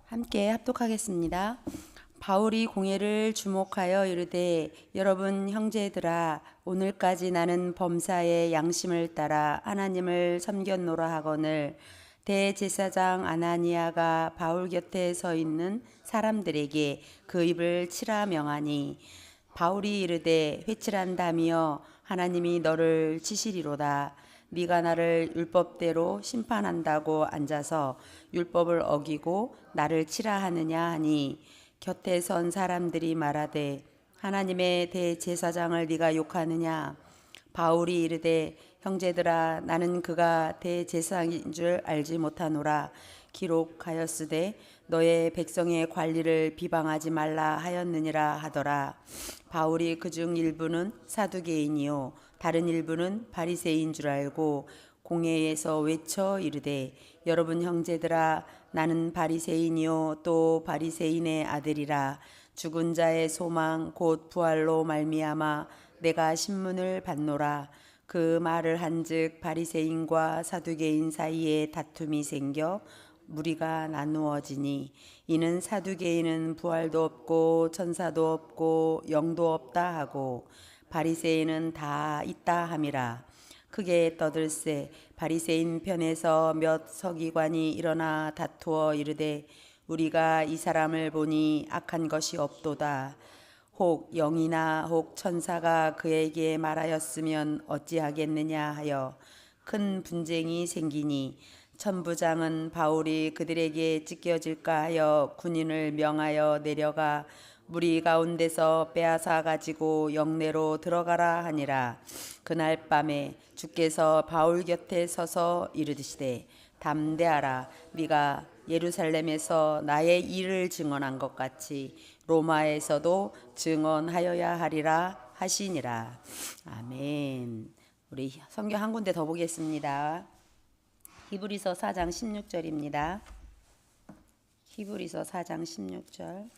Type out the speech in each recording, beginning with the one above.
함께 합독하겠습니다. 바울이 공회를 주목하여 이르되 여러분 형제들아 오늘까지 나는 범사의 양심을 따라 하나님을 섬겼노라 하거늘 대제사장 아나니아가 바울 곁에 서 있는 사람들에게 그 입을 치라 명하니 바울이 이르되 회칠한다며 하나님이 너를 치시리로다. 네가 나를 율법대로 심판한다고 앉아서 율법을 어기고 나를 치라 하느냐 하니 곁에 선 사람들이 말하되 하나님의 대제사장을 네가 욕하느냐. 바울이 이르되 형제들아 나는 그가 대제사장인 줄 알지 못하노라. 기록하였으되 너의 백성의 관리를 비방하지 말라 하였느니라 하더라. 바울이 그중 일부는 사두개인이요 다른 일부는 바리새인 줄 알고 공회에서 외쳐 이르되 여러분 형제들아 나는 바리새인이요 또 바리새인의 아들이라. 죽은 자의 소망 곧 부활로 말미암아 내가 신문을 받노라. 그 말을 한즉 바리새인과 사두개인 사이에 다툼이 생겨 무리가 나누어지니 이는 사두개인은 부활도 없고 천사도 없고 영도 없다 하고 바리새인은 다 있다 함이라. 크게 떠들세 바리새인 편에서 몇 서기관이 일어나 다투어 이르되 우리가 이 사람을 보니 악한 것이 없도다. 혹 영이나 혹 천사가 그에게 말하였으면 어찌하겠느냐 하여 큰 분쟁이 생기니 천부장은 바울이 그들에게 찢겨질까 하여 군인을 명하여 내려가 무리 가운데서 빼앗아 가지고 영내로 들어가라 하니라. 그날 밤에 주께서 바울 곁에 서서 이르시되 담대하라. 네가 예루살렘에서 나의 일을 증언한 것 같이 로마에서도 증언하여야 하리라 하시니라. 아멘. 우리 성경 한 군데 더 보겠습니다. 히브리서 4장 16절입니다. 히브리서 4장 16절.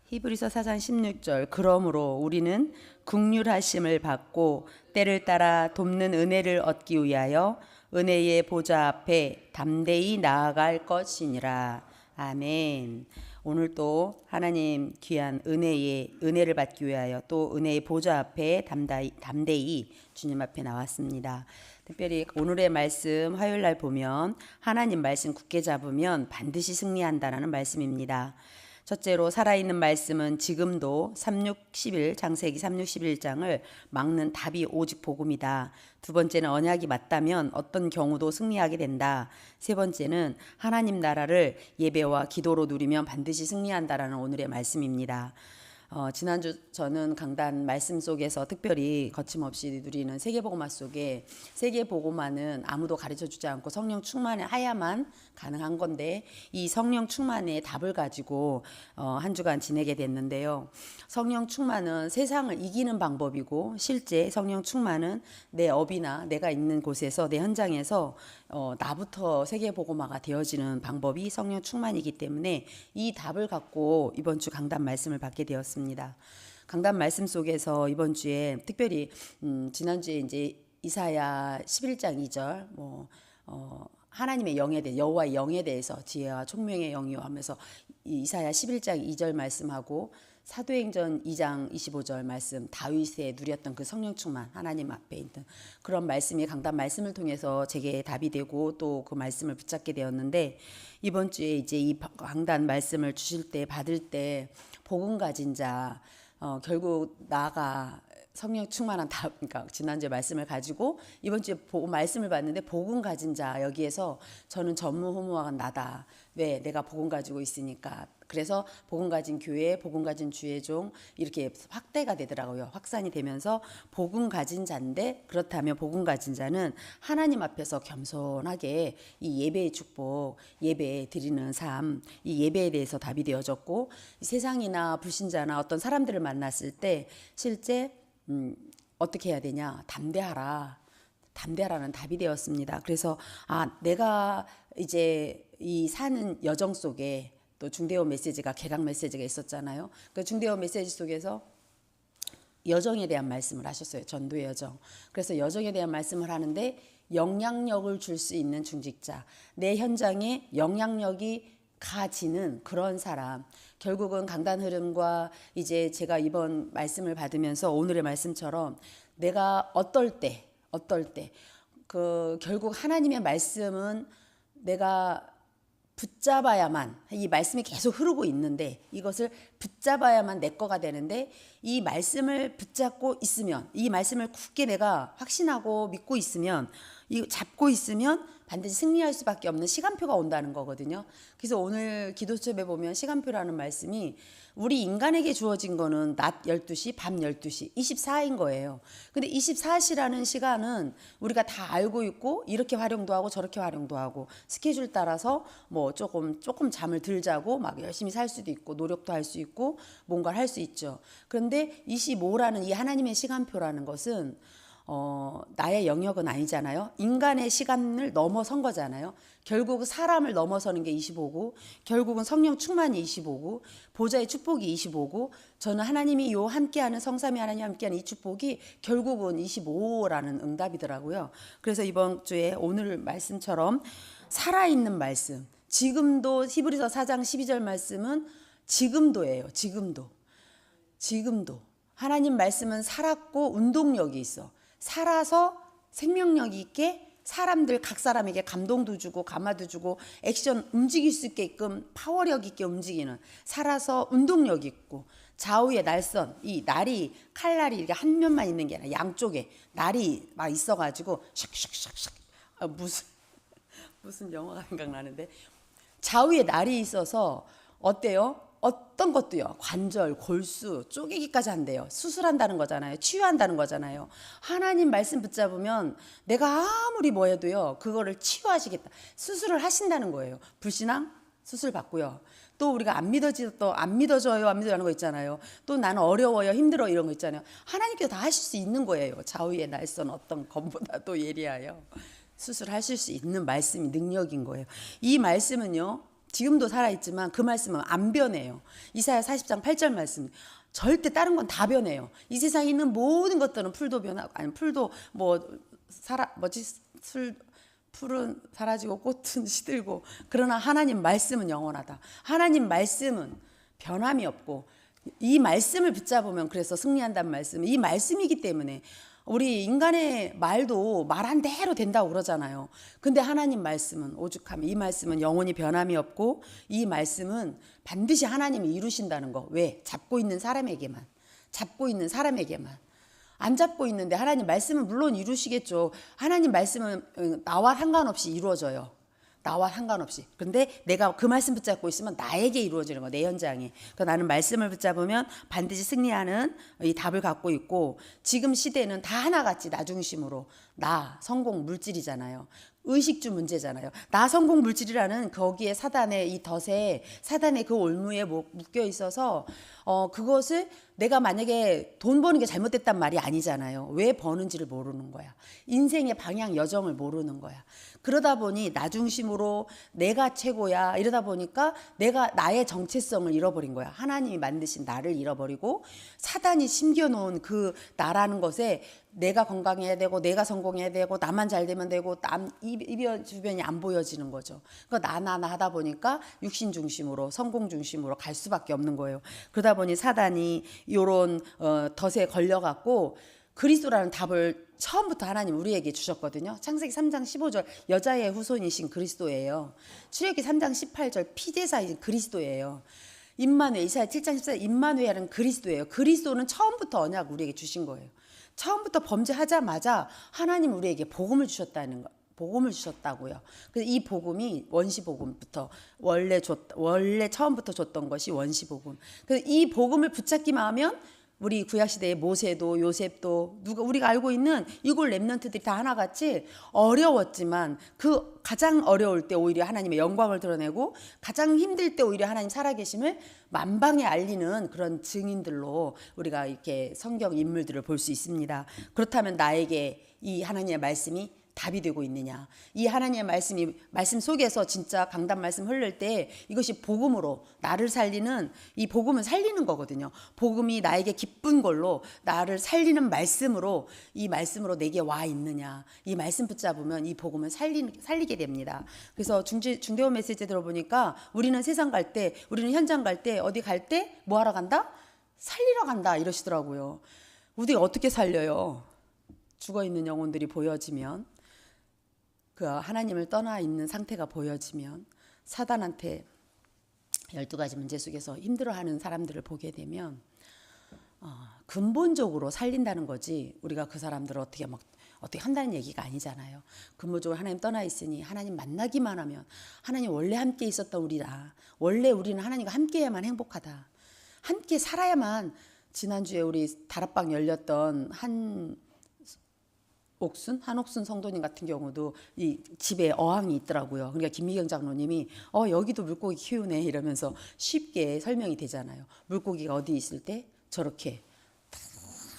히브리서 4장 16절. 그러므로 우리는 긍휼하심을 받고 때를 따라 돕는 은혜를 얻기 위하여 은혜의 보좌 앞에 담대히 나아갈 것이니라. 아멘. 오늘 또 하나님 귀한 은혜를 받기 위하여 또 은혜의 보좌 앞에 담대히 주님 앞에 나왔습니다. 특별히 오늘의 말씀 화요일 날 보면 하나님 말씀 굳게 잡으면 반드시 승리한다라는 말씀입니다. 첫째로 살아있는 말씀은 지금도 361 창세기 361장을 막는 답이 오직 복음이다. 두 번째는 언약이 맞다면 어떤 경우도 승리하게 된다. 세 번째는 하나님 나라를 예배와 기도로 누리면 반드시 승리한다라는 오늘의 말씀입니다. 지난주 저는 강단 말씀 속에서 특별히 거침없이 누리는 세계복음화 속에 세계복음화는 아무도 가르쳐주지 않고 성령 충만해야만 가능한 건데 이 성령 충만의 답을 가지고 한 주간 지내게 됐는데요. 성령 충만은 세상을 이기는 방법이고 실제 성령 충만은 내 업이나 내가 있는 곳에서 내 현장에서 나부터 세계복음화가 되어지는 방법이 성령 충만이기 때문에 이 답을 갖고 이번 주 강단 말씀을 받게 되었습니다. 강단 말씀 속에서 이번 주에 특별히 지난주에 이제 이사야 11장 2절 하나님의 영에 대해 여호와의 영에 대해서 지혜와 총명의 영이요 하면서 이사야 11장 2절 말씀하고 사도행전 2장 25절 말씀 다윗에 누렸던 그 성령 충만 하나님 앞에 있던 그런 말씀이 강단 말씀을 통해서 제게 답이 되고 또 그 말씀을 붙잡게 되었는데 이번 주에 이제 이 강단 말씀을 주실 때 받을 때 복음 가진 자 결국 나가 성령 충만한 그러니까 지난주에 말씀을 가지고 이번 주에 말씀을 봤는데 복음 가진 자 여기에서 저는 전무후무한 나다. 왜? 내가 복음 가지고 있으니까. 그래서 복음 가진 교회, 복음 가진 주의 종 이렇게 확대가 되더라고요. 확산이 되면서 복음 가진 자인데 그렇다면 복음 가진 자는 하나님 앞에서 겸손하게 이 예배의 축복, 예배 드리는 삶, 이 예배에 대해서 답이 되어졌고 세상이나 불신자나 어떤 사람들을 만났을 때 실제 어떻게 해야 되냐? 담대하라. 담대하라는 답이 되었습니다. 그래서 내가 이제 이 사는 여정 속에 또 중대원 메시지가 개각 메시지가 있었잖아요. 그 중대원 메시지 속에서 여정에 대한 말씀을 하셨어요. 전도의 여정. 그래서 여정에 대한 말씀을 하는데 영향력을 줄 수 있는 중직자, 내 현장에 영향력이 가지는 그런 사람. 결국은 강단 흐름과 이제 제가 이번 말씀을 받으면서 오늘의 말씀처럼 내가 어떨 때 결국 하나님의 말씀은 내가 붙잡아야만, 이 말씀이 계속 흐르고 있는데 이것을 붙잡아야만 내 거가 되는데, 이 말씀을 붙잡고 있으면, 이 말씀을 굳게 내가 확신하고 믿고 있으면, 이 잡고 있으면 반드시 승리할 수밖에 없는 시간표가 온다는 거거든요. 그래서 오늘 기도첩에 보면 시간표라는 말씀이 우리 인간에게 주어진 거는 낮 12시, 밤 12시, 24인 거예요. 근데 24시라는 시간은 우리가 다 알고 있고 이렇게 활용도 하고 저렇게 활용도 하고 스케줄 따라서 뭐 조금 잠을 덜 자고 막 열심히 살 수도 있고 노력도 할 수 있고 뭔가를 할 수 있죠. 그런데 25라는 이 하나님의 시간표라는 것은 나의 영역은 아니잖아요. 인간의 시간을 넘어선 거잖아요. 결국 사람을 넘어서는 게 25고, 결국은 성령 충만이 25고, 보좌의 축복이 25고, 저는 하나님이 함께하는 성삼위 하나님 함께하는 이 축복이 결국은 25라는 응답이더라고요. 그래서 이번 주에 오늘 말씀처럼 살아있는 말씀, 지금도 히브리서 4장 12절 말씀은 지금도예요. 지금도. 하나님 말씀은 살았고 운동력이 있어. 살아서 생명력이 있게 사람들 각 사람에게 감동도 주고 감화도 주고 액션 움직일 수 있게끔 파워력 있게 움직이는, 살아서 운동력 있고 좌우의 날선, 이 날이 칼날이 이렇게 한 면만 있는 게 아니라 양쪽에 날이 막 있어가지고 샥샥샥샥 무슨 영화가 생각나는데, 좌우에 날이 있어서 어때요? 어떤 것도요, 관절, 골수, 쪼개기까지 한대요. 수술한다는 거잖아요. 치유한다는 거잖아요. 하나님 말씀 붙잡으면 내가 아무리 뭐 해도요, 그거를 치유하시겠다. 수술을 하신다는 거예요. 불신앙? 수술 받고요. 또 우리가 안 믿어져요 하는 거 있잖아요. 또 나는 어려워요, 힘들어 이런 거 있잖아요. 하나님께서 다 하실 수 있는 거예요. 좌우의 날선 어떤 것보다도 예리하여 수술하실 수 있는 말씀이 능력인 거예요. 이 말씀은요, 지금도 살아있지만 그 말씀은 안 변해요. 이사야 40장 8절 말씀, 절대 다른 건 다 변해요. 이 세상에 있는 모든 것들은 풀도 변하고, 아니 풀도 풀은 사라지고 꽃은 시들고, 그러나 하나님 말씀은 영원하다. 하나님 말씀은 변함이 없고, 이 말씀을 붙잡으면 그래서 승리한다는 말씀, 이 말씀이기 때문에 우리 인간의 말도 말한 대로 된다고 그러잖아요. 근데 하나님 말씀은 오죽하면, 이 말씀은 영원히 변함이 없고, 이 말씀은 반드시 하나님이 이루신다는 거. 왜? 잡고 있는 사람에게만. 안 잡고 있는데 하나님 말씀은 물론 이루시겠죠. 하나님 말씀은 나와 상관없이 이루어져요. 나와 상관없이. 그런데 내가 그 말씀 붙잡고 있으면 나에게 이루어지는 거, 내 현장에. 그러니까 나는 말씀을 붙잡으면 반드시 승리하는 이 답을 갖고 있고, 지금 시대는 다 하나같이 나 중심으로, 나 성공 물질이잖아요. 의식주 문제잖아요. 나 성공 물질이라는 거기에 사단의 이 덫에, 사단의 그 올무에 묶여 있어서 그것을 내가 만약에 돈 버는 게 잘못됐단 말이 아니잖아요. 왜 버는지를 모르는 거야. 인생의 방향 여정을 모르는 거야. 그러다 보니 나 중심으로 내가 최고야 이러다 보니까 내가 나의 정체성을 잃어버린 거야. 하나님이 만드신 나를 잃어버리고 사단이 심겨놓은 그 나라는 것에 내가 건강해야 되고 내가 성공해야 되고 나만 잘 되면 되고 이변 주변이 안 보여지는 거죠. 그러니까 나 하다 보니까 육신 중심으로 성공 중심으로 갈 수밖에 없는 거예요. 그러다 보니 사단이 요런 덫에 걸려갖고 그리스도라는 답을 처음부터 하나님 우리에게 주셨거든요. 창세기 3장 15절 여자의 후손이신 그리스도예요. 출애굽기 3장 18절 피대사이신 그리스도예요. 임마누엘, 이사야 7장 14절 임마누엘은 그리스도예요. 그리스도는 처음부터 언약 우리에게 주신 거예요. 처음부터 범죄하자마자 하나님 우리에게 복음을 주셨다는 거. 복음을 주셨다고요. 그래서 이 복음이 원시복음부터 원래 처음부터 줬던 것이 원시복음. 그래서 이 복음을 붙잡기만 하면 우리 구약시대의 모세도 요셉도 우리가 알고 있는 이골 렘넌트들이 다 하나같이 어려웠지만 그 가장 어려울 때 오히려 하나님의 영광을 드러내고 가장 힘들 때 오히려 하나님 살아계심을 만방에 알리는 그런 증인들로 우리가 이렇게 성경 인물들을 볼 수 있습니다. 그렇다면 나에게 이 하나님의 말씀이 답이 되고 있느냐. 이 하나님의 말씀 속에서 진짜 강단 말씀 흐를 때 이것이 복음으로 나를 살리는, 이 복음은 살리는 거거든요. 복음이 나에게 기쁜 걸로 나를 살리는 말씀으로, 이 말씀으로 내게 와 있느냐. 이 말씀 붙잡으면 이 복음은 살리게 됩니다. 그래서 중대원 메시지 들어보니까 우리는 세상 갈 때, 우리는 현장 갈 때, 어디 갈 때 뭐 하러 간다? 살리러 간다 이러시더라고요. 우리가 어떻게 살려요? 죽어있는 영혼들이 보여지면, 그 하나님을 떠나 있는 상태가 보여지면, 사단한테 12가지 문제 속에서 힘들어하는 사람들을 보게 되면 근본적으로 살린다는 거지, 우리가 그 사람들을 어떻게 한다는 얘기가 아니잖아요. 근본적으로 하나님 떠나 있으니 하나님 만나기만 하면, 하나님 원래 함께 있었던 우리라, 원래 우리는 하나님과 함께해야만 행복하다, 함께 살아야만. 지난주에 우리 다락방 열렸던 한옥순 성도님 같은 경우도 이 집에 어항이 있더라고요. 그러니까 김미경 장로님이 여기도 물고기 키우네 이러면서 쉽게 설명이 되잖아요. 물고기가 어디 있을 때 저렇게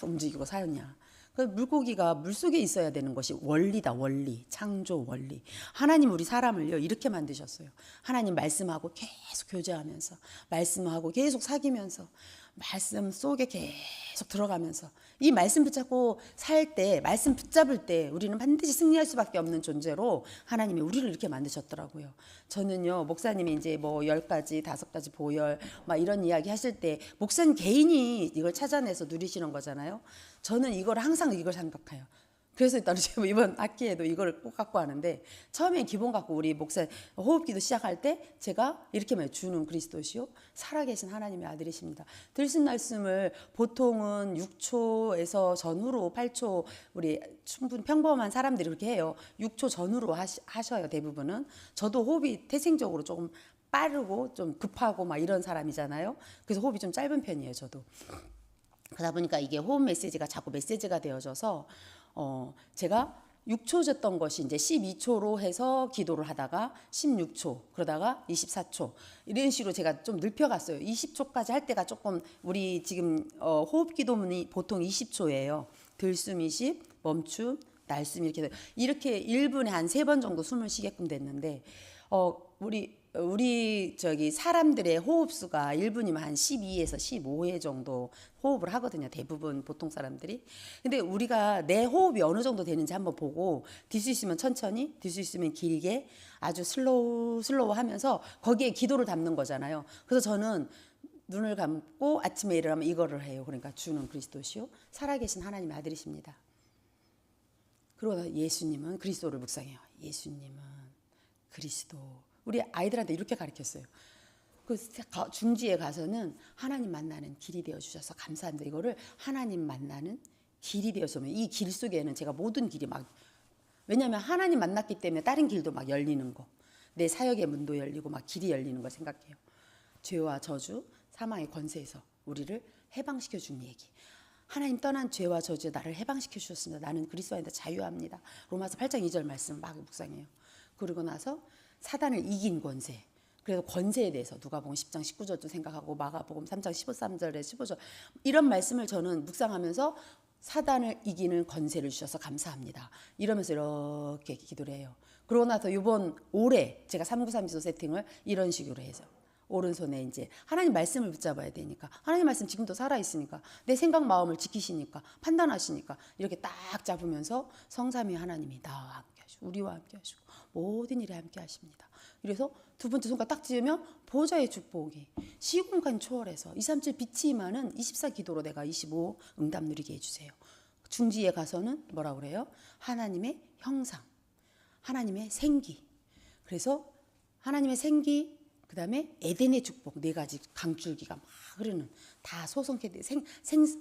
움직이고 사느냐. 그 물고기가 물속에 있어야 되는 것이 원리다. 원리, 창조 원리. 하나님 우리 사람을요 이렇게 만드셨어요. 하나님 말씀하고 계속 교제하면서, 말씀하고 계속 사귀면서, 말씀 속에 계속 들어가면서, 이 말씀 붙잡고 살 때, 말씀 붙잡을 때 우리는 반드시 승리할 수밖에 없는 존재로 하나님이 우리를 이렇게 만드셨더라고요. 저는요, 목사님이 이제 뭐 10가지, 5가지 보혈 막 이런 이야기 하실 때 목사님 개인이 이걸 찾아내서 누리시는 거잖아요. 저는 항상 이걸 생각해요. 그래서 일단 이번 학기에도 이걸 꼭 갖고 하는데, 처음에 기본 갖고 우리 목사 호흡기도 시작할 때 제가 이렇게 말해요. 주는 그리스도시요 살아계신 하나님의 아들이십니다. 들으신 말씀을 보통은 6초에서 전후로 8초, 우리 충분히 평범한 사람들이 그렇게 해요. 6초 전후로 하셔요, 대부분은. 저도 호흡이 태생적으로 조금 빠르고 좀 급하고 막 이런 사람이잖아요. 그래서 호흡이 좀 짧은 편이에요, 저도. 그러다 보니까 이게 호흡 메시지가 자꾸 메시지가 되어져서 제가 6초 줬던 것이 이제 12초로 해서 기도를 하다가 16초, 그러다가 24초, 이런 식으로 제가 좀 늘려갔어요. 20초까지 할 때가 조금, 우리 지금 호흡 기도문이 보통 20초예요. 들숨 20, 멈춤, 날숨, 이렇게 1분에 한 3번 정도 숨을 쉬게끔 됐는데, 우리 사람들의 호흡수가 1분이면 한 12에서 15회 정도 호흡을 하거든요. 대부분 보통 사람들이. 근데 우리가 내 호흡이 어느 정도 되는지 한번 보고, 들 수 있으면 천천히, 들 수 있으면 길게, 아주 슬로우 하면서 거기에 기도를 담는 거잖아요. 그래서 저는 눈을 감고 아침에 일어나면 이거를 해요. 그러니까 주는 그리스도시요 살아계신 하나님의 아들이십니다. 그러고 예수님은, 그리스도를 묵상해요. 예수님은 그리스도. 우리 아이들한테 이렇게 가르쳤어요. 그 중지에 가서는 하나님 만나는 길이 되어 주셔서 감사합니다. 이거를 하나님 만나는 길이 되어서면, 이 길 속에는 제가 모든 길이 왜냐하면 하나님 만났기 때문에 다른 길도 막 열리는 거, 내 사역의 문도 열리고 막 길이 열리는 거 생각해요. 죄와 저주, 사망의 권세에서 우리를 해방시켜 준 얘기. 하나님 떠난 죄와 저주에 나를 해방시켜 주셨습니다. 나는 그리스도 안에서 자유합니다. 로마서 8장 2절 말씀 막 묵상해요. 그러고 나서 사단을 이긴 권세, 그래서 권세에 대해서 누가복음 10장 19절도 생각하고, 마가복음 3장 13절에 15절, 이런 말씀을 저는 묵상하면서 사단을 이기는 권세를 주셔서 감사합니다, 이러면서 이렇게 기도를 해요. 그러고 나서 이번 올해 제가 393 지도 세팅을 이런 식으로 해서, 오른손에 이제 하나님 말씀을 붙잡아야 되니까, 하나님 말씀 지금도 살아있으니까, 내 생각 마음을 지키시니까, 판단하시니까, 이렇게 딱 잡으면서 성삼위 하나님이 나와 함께 하시고 우리와 함께 하시고 모든 일에 함께 하십니다. 그래서 두 번째 손가락 딱 쥐으면 보좌의 축복이 시공간 초월해서 237 빛이 임하는 24 기도로 내가 25 응답 누리게 해주세요. 중지에 가서는 뭐라 그래요? 하나님의 형상, 하나님의 생기. 그래서 하나님의 생기, 그 다음에 에덴의 축복, 4가지 강줄기가 막 흐르는, 다 소성케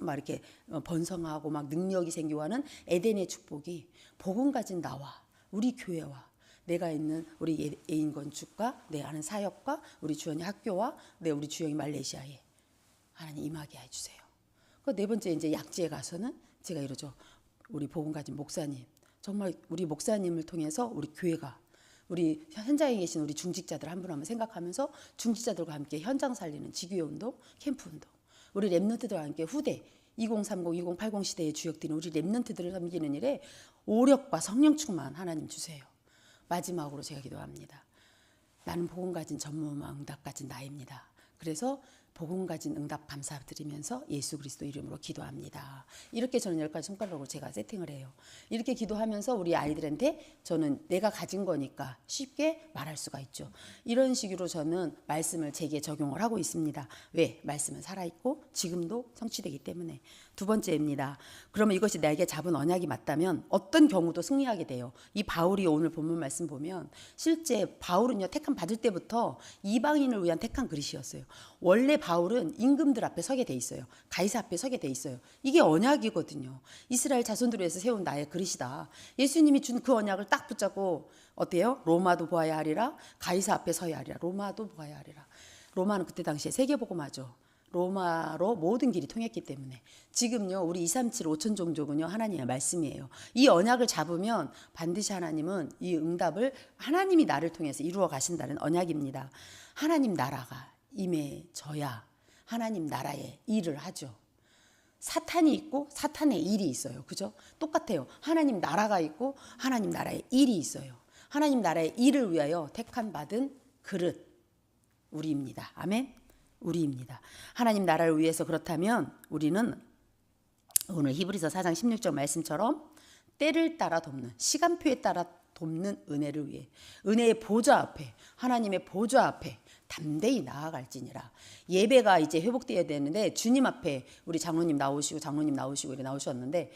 막 이렇게 번성하고 막 능력이 생기고 하는 에덴의 축복이 복음 가진 나와, 우리 교회와, 내가 있는 우리 애인 건축과 내 아는 사역과 우리 주연이 학교와 우리 주영이 말레이시아에 하나님 임하게 해주세요. 그 4번째 이제 약지에 가서는 제가 이러죠. 우리 복음 가진 목사님, 정말 우리 목사님을 통해서 우리 교회가, 우리 현장에 계신 우리 중직자들 한 분 한 분 생각하면서 중직자들과 함께 현장 살리는 지교회 운동, 캠프 운동, 우리 랩런트들과 함께 후대, 2030, 2080 시대의 주역들인 우리 렘넌트들을 섬기는 일에 오력과 성령 충만 하나님 주세요. 마지막으로 제가 기도합니다. 나는 복음 가진 전무후무한 응답 가진 나입니다. 그래서 복음 가진 응답 감사드리면서 예수 그리스도 이름으로 기도합니다. 이렇게 저는 10가지 손가락으로 제가 세팅을 해요. 이렇게 기도하면서 우리 아이들한테 저는 내가 가진 거니까 쉽게 말할 수가 있죠. 이런 식으로 저는 말씀을 제게 적용을 하고 있습니다. 왜? 말씀은 살아있고 지금도 성취되기 때문에. 두 번째입니다. 그러면 이것이 나에게 잡은 언약이 맞다면 어떤 경우도 승리하게 돼요. 이 바울이 오늘 본문 말씀 보면 실제 바울은요, 택함 받을 때부터 이방인을 위한 택한 그릇이었어요. 원래 바울은 임금들 앞에 서게 돼 있어요. 가이사 앞에 서게 돼 있어요. 이게 언약이거든요. 이스라엘 자손들을 위해서 세운 나의 그릇이다. 예수님이 준 그 언약을 딱 붙잡고 어때요? 로마도 보아야 하리라, 가이사 앞에 서야 하리라. 로마도 보아야 하리라. 로마는 그때 당시에 세계복음화죠. 로마로 모든 길이 통했기 때문에. 지금요, 우리 237 5천 종족은요, 하나님의 말씀이에요. 이 언약을 잡으면 반드시 하나님은 이 응답을 하나님이 나를 통해서 이루어 가신다는 언약입니다. 하나님 나라가 임해져야 하나님 나라의 일을 하죠. 사탄이 있고 사탄의 일이 있어요. 그죠? 똑같아요. 하나님 나라가 있고 하나님 나라의 일이 있어요. 하나님 나라의 일을 위하여 택한 받은 그릇, 우리입니다. 아멘. 우리입니다. 하나님 나라를 위해서 그렇다면 우리는 오늘 히브리서 4장 16절 말씀처럼 때를 따라 돕는, 시간표에 따라 돕는 은혜를 위해 은혜의 보좌 앞에, 하나님의 보좌 앞에 담대히 나아갈지니라. 예배가 이제 회복되어야 되는데 주님 앞에 우리 장로님 나오시고 이렇게 나오셨는데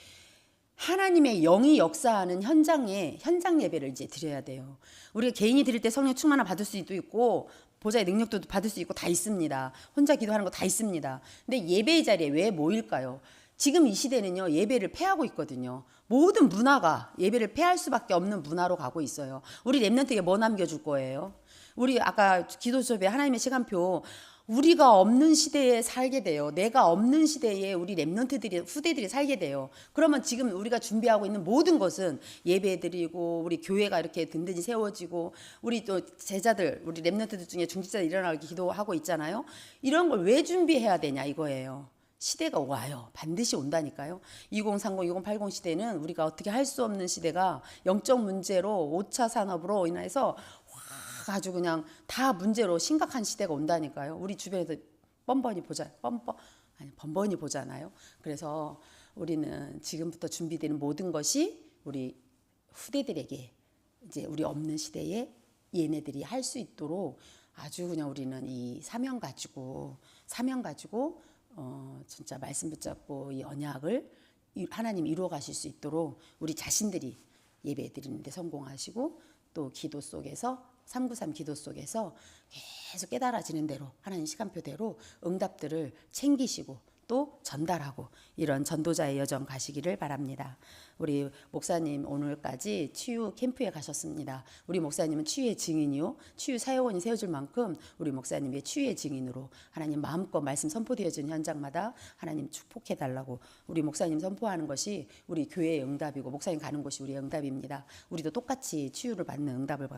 하나님의 영이 역사하는 현장 예배를 이제 드려야 돼요. 우리가 개인이 드릴 때 성령 충만을 받을 수도 있고 보좌의 능력도 받을 수 있고 다 있습니다. 혼자 기도하는 거 다 있습니다. 근데 예배의 자리에 왜 모일까요? 지금 이 시대는요, 예배를 폐하고 있거든요. 모든 문화가 예배를 폐할 수밖에 없는 문화로 가고 있어요. 우리 렘넌트에게 뭐 남겨줄 거예요? 우리 아까 기도 수업에 하나님의 시간표, 우리가 없는 시대에 살게 돼요. 내가 없는 시대에 우리 렘넌트들이, 후대들이 살게 돼요. 그러면 지금 우리가 준비하고 있는 모든 것은 예배드리고 우리 교회가 이렇게 든든히 세워지고 우리 또 제자들, 우리 렘넌트들 중에 중직자들 일어나기 기도하고 있잖아요. 이런 걸 왜 준비해야 되냐 이거예요. 시대가 와요. 반드시 온다니까요. 2030, 2080 시대는 우리가 어떻게 할 수 없는 시대가 영적 문제로 5차 산업으로 인해서 아주 그냥 다 문제로 심각한 시대가 온다니까요. 우리 주변에서 번번이 보잖아요. 그래서 우리는 지금부터 준비되는 모든 것이 우리 후대들에게 이제 우리 없는 시대에 얘네들이 할 수 있도록 아주 그냥 우리는 이 사명 가지고 진짜 말씀 붙잡고 이 언약을 하나님 이루어 가실 수 있도록 우리 자신들이 예배 드리는데 성공하시고 또 기도 속에서 393 기도 속에서 계속 깨달아지는 대로 하나님 시간표대로 응답들을 챙기시고 또 전달하고 이런 전도자의 여정 가시기를 바랍니다. 우리 목사님 오늘까지 치유 캠프에 가셨습니다. 우리 목사님은 치유의 증인이요, 치유 사역원이 세워질 만큼 우리 목사님의 치유의 증인으로 하나님 마음껏 말씀 선포되어지는 현장마다 하나님 축복해달라고 우리 목사님 선포하는 것이 우리 교회의 응답이고 목사님 가는 곳이 우리의 응답입니다. 우리도 똑같이 치유를 받는 응답을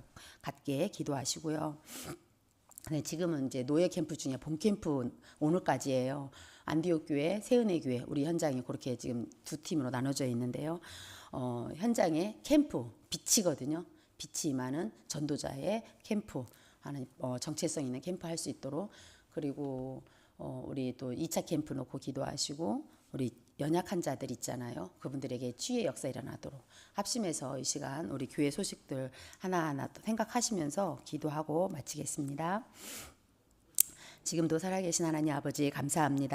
갖게 기도하시고요. 네, 지금은 이제 노예 캠프 중에 봄 캠프 오늘까지예요. 안디옥 교회, 새은혜 교회 우리 현장이 그렇게 지금 두 팀으로 나눠져 있는데요. 현장에 캠프 빛이거든요. 빛이 임하는 전도자의 캠프 하는 정체성 있는 캠프 할 수 있도록 그리고 우리 또 2차 캠프 놓고 기도하시고 우리 연약한 자들 있잖아요. 그분들에게 치유의 역사 일어나도록 합심해서 이 시간 우리 교회 소식들 하나하나 또 생각하시면서 기도하고 마치겠습니다. 지금도 살아계신 하나님 아버지 감사합니다.